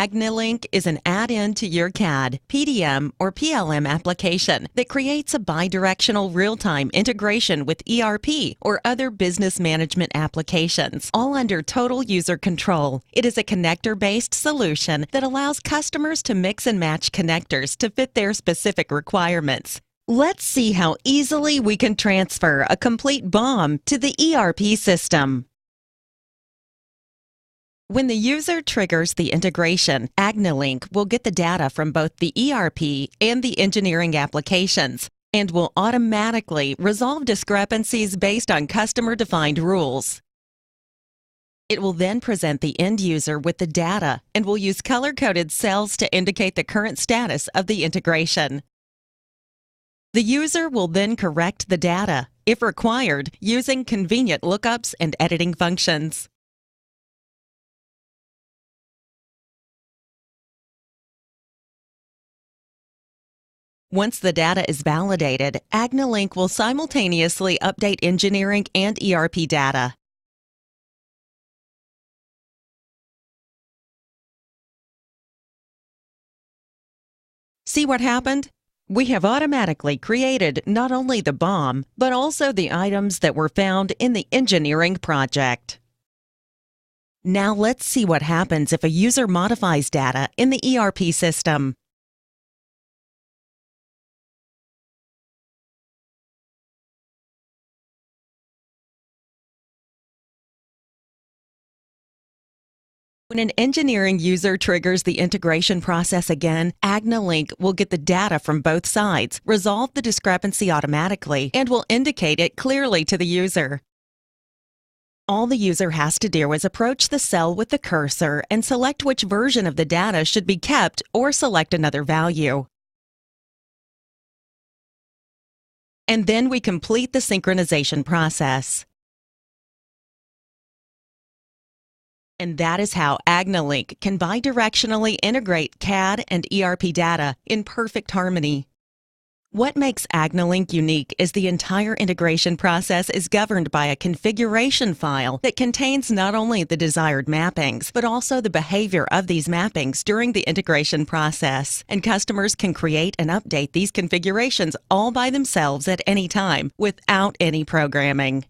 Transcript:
Agnilink is an add-in to your CAD, PDM, or PLM application that creates a bidirectional real-time integration with ERP or other business management applications, all under total user control. It is a connector-based solution that allows customers to mix and match connectors to fit their specific requirements. Let's see how easily we can transfer a complete BOM to the ERP system. When the user triggers the integration, Agnilink will get the data from both the ERP and the engineering applications and will automatically resolve discrepancies based on customer-defined rules. It will then present the end user with the data and will use color-coded cells to indicate the current status of the integration. The user will then correct the data, if required, using convenient lookups and editing functions. Once the data is validated, Agnilink will simultaneously update engineering and ERP data. See what happened? We have automatically created not only the BOM, but also the items that were found in the engineering project. Now let's see what happens if a user modifies data in the ERP system. When an engineering user triggers the integration process again, Agnilink will get the data from both sides, resolve the discrepancy automatically, and will indicate it clearly to the user. All the user has to do is approach the cell with the cursor and select which version of the data should be kept or select another value. And then we complete the synchronization process. And that is how Agnilink can bidirectionally integrate CAD and ERP data in perfect harmony. What makes Agnilink unique is the entire integration process is governed by a configuration file that contains not only the desired mappings, but also the behavior of these mappings during the integration process. And customers can create and update these configurations all by themselves at any time without any programming.